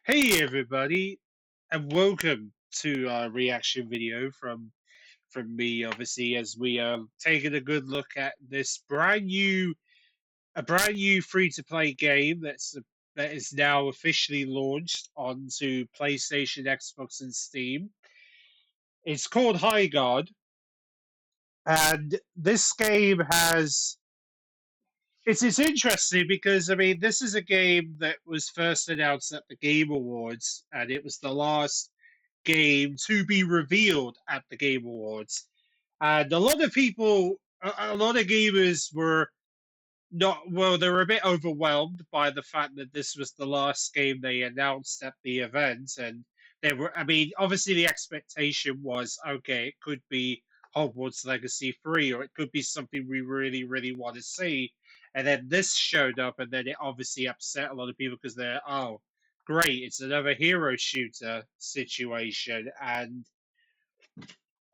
Hey everybody, and welcome to our reaction video from me, obviously, as we are taking a good look at this brand new free-to-play game that is now officially launched onto PlayStation, Xbox, and Steam. It's called Highguard, and this game has it's interesting because this is a game that was first announced at the Game Awards, and it was the last game to be revealed at the Game Awards. And a lot of people, a lot of gamers were not, well, they were a bit overwhelmed by the fact that this was the last game they announced at the event. And they were, obviously the expectation was, okay, it could be Hogwarts Legacy 3, or it could be something we really, really want to see. And then this showed up, and then it obviously upset a lot of people because they're, oh, great, it's another hero shooter situation. And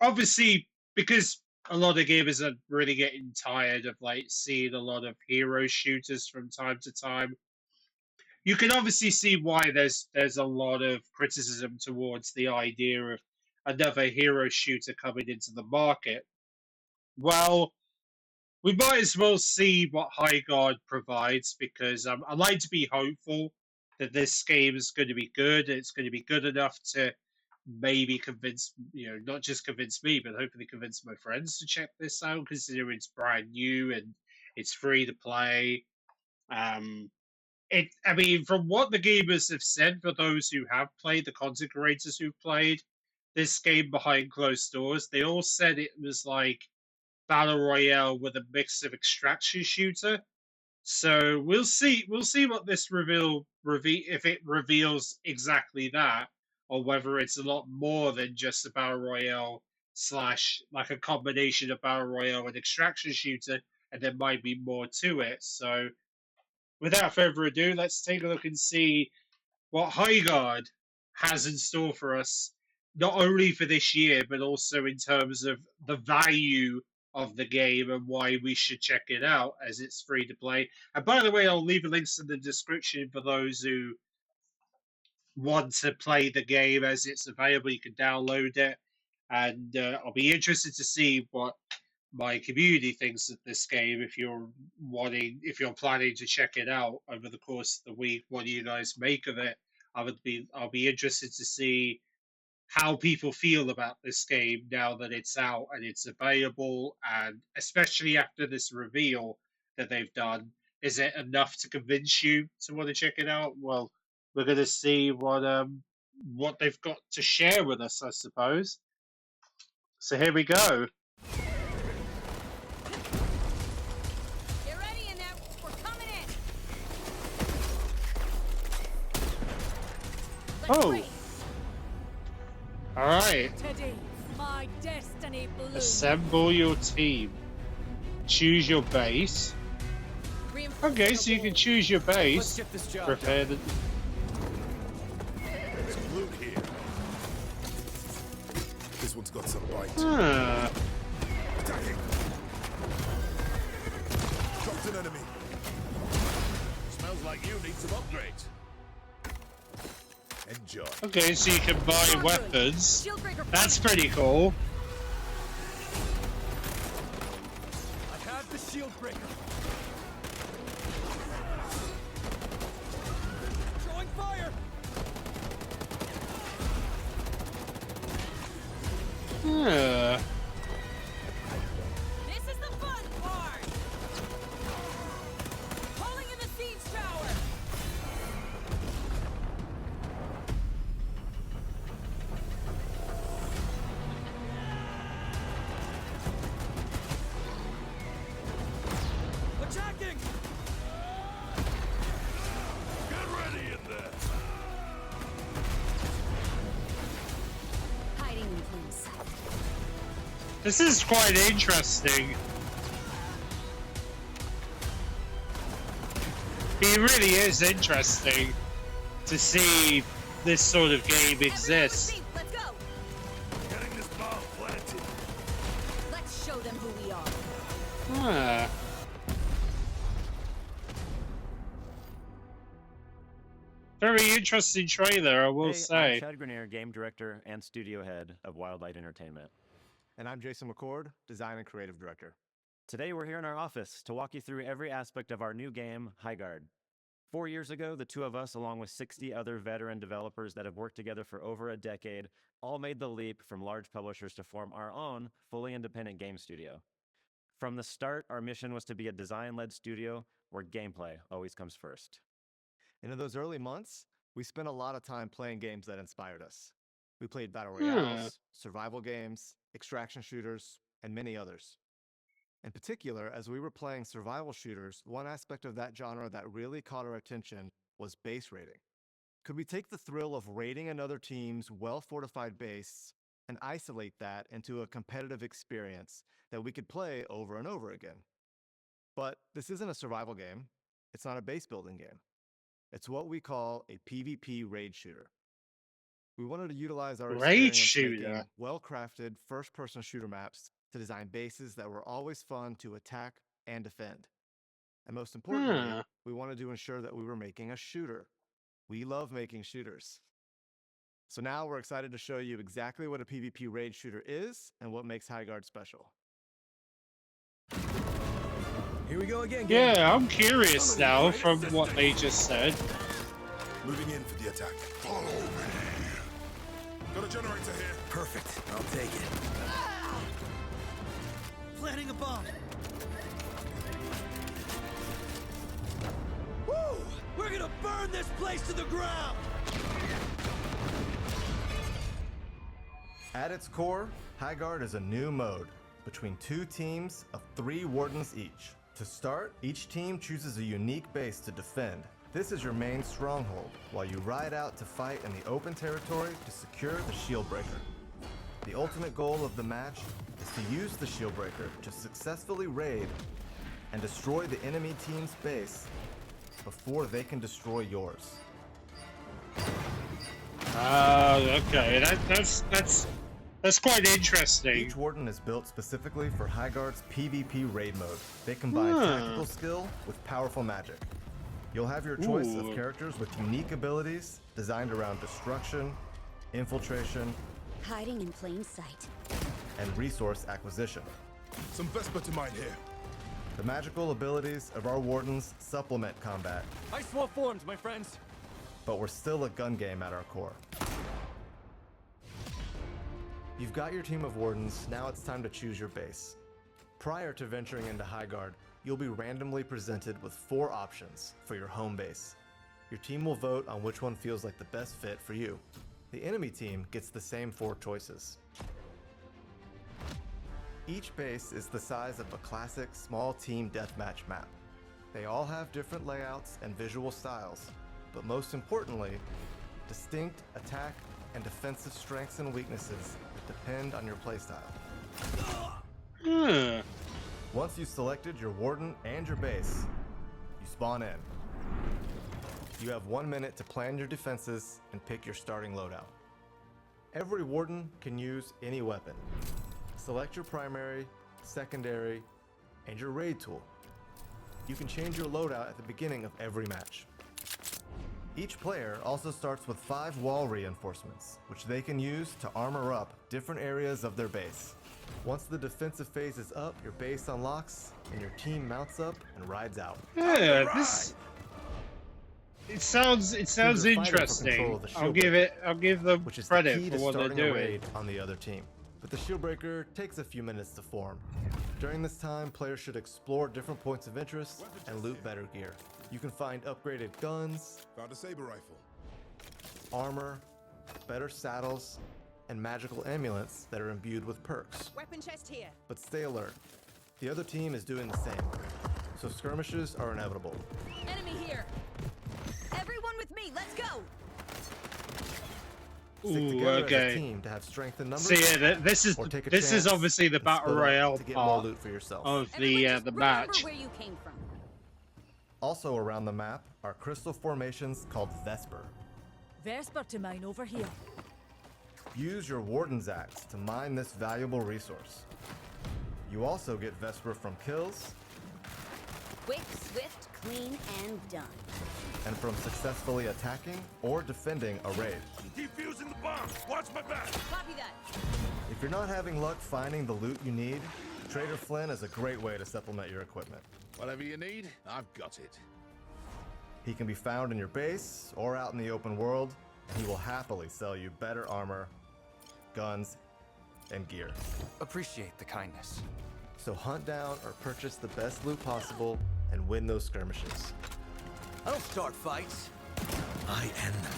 obviously, because a lot of gamers are really getting tired of like seeing a lot of hero shooters from time to time, you can obviously see why there's a lot of criticism towards the idea of another hero shooter coming into the market. Well, we might as well see what Highguard provides, because I like to be hopeful that this game is going to be good. It's going to be good enough to maybe convince, not just convince me, but hopefully convince my friends to check this out, considering it's brand new and it's free to play. From what the gamers have said, for those who have played, the content creators who've played this game behind closed doors, they all said it was like battle royale with a mix of extraction shooter. So we'll see. We'll see what this if it reveals exactly that, or whether it's a lot more than just a battle royale slash like a combination of battle royale and extraction shooter, and there might be more to it. So without further ado, let's take a look and see what Highguard has in store for us, not only for this year, but also in terms of the value of the game and why we should check it out, as it's free to play. And by the way, I'll leave links in the description for those who want to play the game as it's available. You can download it, and I'll be interested to see what my community thinks of this game. If you're planning to check it out over the course of the week, what do you guys make of it? I'll be interested to see how people feel about this game now that it's out and it's available, and especially after this reveal that they've done. Is it enough to convince you to want to check it out? Well, we're gonna see what they've got to share with us, I suppose. So here we go. Get ready in there. We're coming in. Oh. All right. Today, my destiny blue. Assemble your team. Choose your base. Okay, so you can choose your base. Let's get this job Prepare the. There's loot here. This one's got some bite. Attacking. Dropped an enemy. Smells like you need some upgrades. Enjoy. Okay, so you can buy weapons. That's pretty cool. I have the shield breaker. Throwing fire. This is the fun part. Calling in the siege tower. Attacking. Get ready in there. Hiding in plain sight. This is quite interesting. It really is interesting to see this sort of game exist. Let's go. Getting this bomb planted. Let's show them who we are. Ah. Very interesting trailer, I will Hey, I'm say. Chad Grenier, game director and studio head of Wildlight Entertainment. And I'm Jason McCord, design and creative director. Today we're here in our office to walk you through every aspect of our new game, Highguard. 4 years ago, the two of us, along with 60 other veteran developers that have worked together for over a decade, all made the leap from large publishers to form our own fully independent game studio. From the start, our mission was to be a design-led studio where gameplay always comes first. And in those early months, we spent a lot of time playing games that inspired us. We played battle royales, survival games, extraction shooters, and many others. In particular, as we were playing survival shooters, one aspect of that genre that really caught our attention was base raiding. Could we take the thrill of raiding another team's well-fortified base and isolate that into a competitive experience that we could play over and over again? But this isn't a survival game. It's not a base building game. It's what we call a PvP raid shooter. We wanted to utilize our Raid experience shooter. making well-crafted first-person shooter maps to design bases that were always fun to attack and defend. And most importantly, we wanted to ensure that we were making a shooter. We love making shooters. So now we're excited to show you exactly what a PvP raid shooter is and what makes Highguard special. Here we go again, gang. Yeah, I'm curious now from what they just said. Moving in for the attack. Follow me. Got a generator here. Perfect. I'll take it. Planting a bomb. Woo! We're gonna burn this place to the ground! At its core, Highguard is a new mode between two teams of 3 wardens each. To start, each team chooses a unique base to defend. This is your main stronghold, while you ride out to fight in the open territory to secure the shield breaker. The ultimate goal of the match is to use the shield breaker to successfully raid and destroy the enemy team's base before they can destroy yours. Okay, that's quite interesting. Each warden is built specifically for Highguard's PvP raid mode. They combine tactical skill with powerful magic. You'll have your choice of characters with unique abilities designed around destruction, infiltration, Hiding in plain sight. and resource acquisition. Some Vesper to mine here. The magical abilities of our wardens supplement combat, I swap forms, my friends. but we're still a gun game at our core. You've got your team of wardens, now it's time to choose your base. Prior to venturing into Highguard, you'll be randomly presented with 4 options for your home base. Your team will vote on which one feels like the best fit for you. The enemy team gets the same 4 choices. Each base is the size of a classic small team deathmatch map. They all have different layouts and visual styles, but most importantly, distinct attack and defensive strengths and weaknesses that depend on your playstyle. Once you've selected your warden and your base, you spawn in. You have 1 minute to plan your defenses and pick your starting loadout. Every warden can use any weapon. Select your primary, secondary, and your raid tool. You can change your loadout at the beginning of every match. Each player also starts with 5 wall reinforcements, which they can use to armor up different areas of their base. Once the defensive phase is up, your base unlocks, and your team mounts up and rides out. Yeah, it sounds interesting. I'll give them Which is credit the key for to what they're starting a doing. raid on the other team. But the shield breaker takes a few minutes to form. During this time, players should explore different points of interest and loot better gear. You can find upgraded guns, Found a saber rifle. armor, better saddles, and magical amulets that are imbued with perks. Weapon chest here. But stay alert. The other team is doing the same, so skirmishes are inevitable. Enemy here. Everyone with me, let's go. Stick together as a team to have strength in numbers. So yeah, this is or take a this is chance obviously the and battle split up royale to get more part loot for yourself. of Everyone just the remember match. where you came from. Also around the map are crystal formations called Vesper. Vesper to mine over here. Use your Warden's Axe to mine this valuable resource. You also get Vesper from kills, Quick, swift, clean, and done. and from successfully attacking or defending a raid. Defusing the bomb. Watch my back. Copy that. If you're not having luck finding the loot you need, Trader Flynn is a great way to supplement your equipment. Whatever you need, I've got it. He can be found in your base or out in the open world, and he will happily sell you better armor, guns, and gear. Appreciate the kindness. So hunt down or purchase the best loot possible and win those skirmishes. I don't start fights. I end them.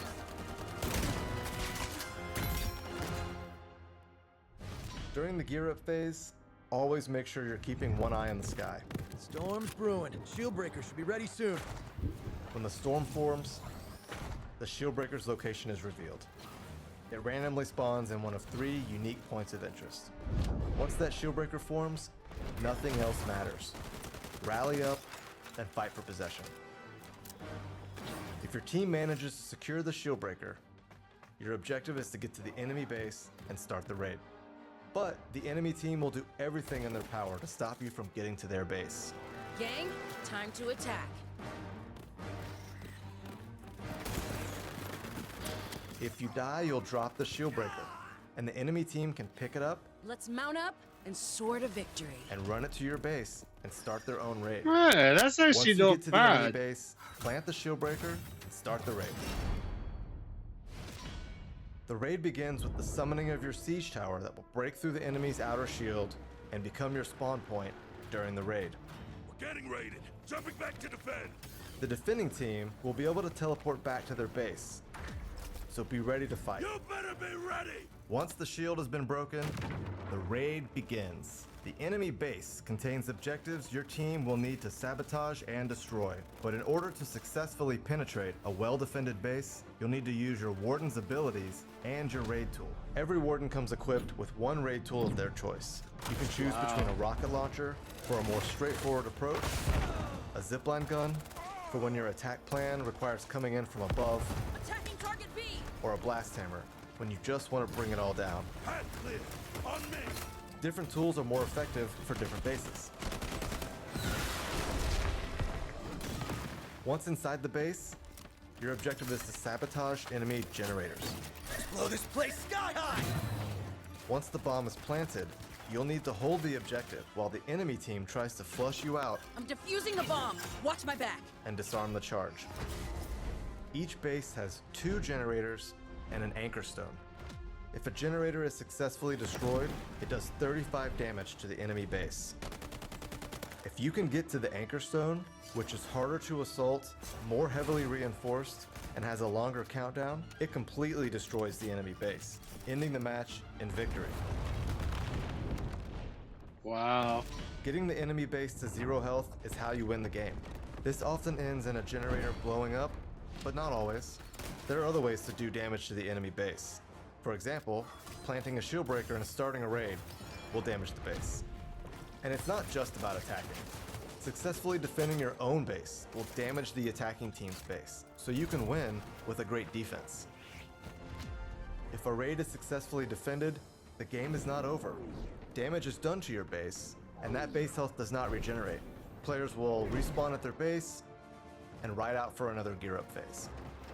During the gear up phase, always make sure you're keeping one eye on the sky. Storm's brewing. Shieldbreaker should be ready soon. When the storm forms, the Shieldbreaker's location is revealed. It randomly spawns in one of 3 unique points of interest. Once that Shieldbreaker forms, nothing else matters. Rally up and fight for possession. If your team manages to secure the Shieldbreaker, your objective is to get to the enemy base and start the raid. But the enemy team will do everything in their power to stop you from getting to their base. Gang, time to attack. If you die, you'll drop the Shieldbreaker, and the enemy team can pick it up Let's mount up and soar to victory. and run it to your base and start their own raid. Yeah, that's Once actually you not get to the enemy bad. base, plant the Shieldbreaker and start the raid. The raid begins with the summoning of your siege tower that will break through the enemy's outer shield and become your spawn point during the raid. We're getting raided. Jumping back to defend. The defending team will be able to teleport back to their base, so be ready to fight. You better be ready. Once the shield has been broken, the raid begins. The enemy base contains objectives your team will need to sabotage and destroy. But in order to successfully penetrate a well-defended base, you'll need to use your warden's abilities and your raid tool. Every warden comes equipped with one raid tool of their choice. You can choose between a rocket launcher for a more straightforward approach, a zipline gun for when your attack plan requires coming in from above, Attacking target B! or a blast hammer when you just want to bring it all down. Hand clear. On me. Different tools are more effective for different bases. Once inside the base, your objective is to sabotage enemy generators. Let's blow this place sky high! Once the bomb is planted, you'll need to hold the objective while the enemy team tries to flush you out I'm defusing the bomb. Watch my back. and disarm the charge. Each base has 2 generators and an anchor stone. If a generator is successfully destroyed, it does 35 damage to the enemy base. If you can get to the anchor stone, which is harder to assault, more heavily reinforced, and has a longer countdown, it completely destroys the enemy base, ending the match in victory. Wow. Getting the enemy base to 0 health is how you win the game. This often ends in a generator blowing up, but not always. There are other ways to do damage to the enemy base. For example, planting a Shieldbreaker and starting a raid will damage the base. And it's not just about attacking. Successfully defending your own base will damage the attacking team's base, so you can win with a great defense. If a raid is successfully defended, the game is not over. Damage is done to your base, and that base health does not regenerate. Players will respawn at their base and ride out for another gear up phase.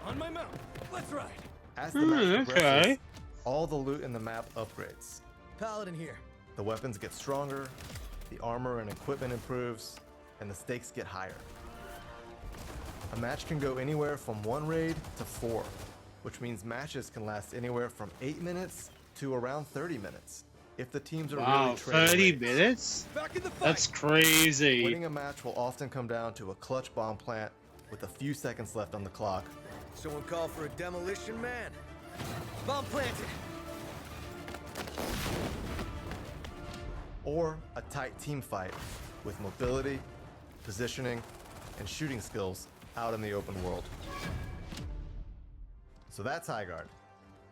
On my mount. Let's ride. As the match progresses, okay. all the loot in the map upgrades. Paladin here. The weapons get stronger, the armor and equipment improves, and the stakes get higher. A match can go anywhere from 1 raid to 4, which means matches can last anywhere from 8 minutes to around 30 minutes. If the teams are Wow, really trading 30 raids. minutes? Back in the fight. That's crazy. Winning a match will often come down to a clutch bomb plant with a few seconds left on the clock, Someone call for a demolition man. Bomb planted. or a tight team fight with mobility, positioning, and shooting skills out in the open world. So that's Highguard.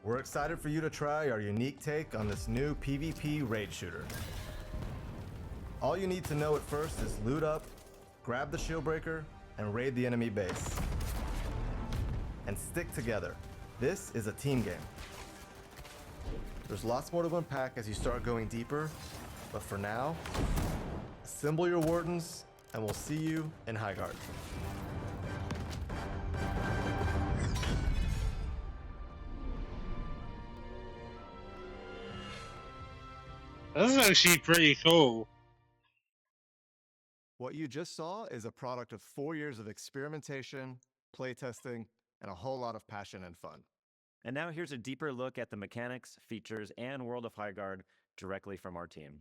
We're excited for you to try our unique take on this new PvP raid shooter. All you need to know at first is loot up, grab the Shieldbreaker, and raid the enemy base. And stick together. This is a team game. There's lots more to unpack as you start going deeper, but for now, assemble your wardens, and we'll see you in Highguard. That's actually pretty cool. What you just saw is a product of 4 years of experimentation, playtesting, and a whole lot of passion and fun. And now here's a deeper look at the mechanics, features, and world of Highguard directly from our team.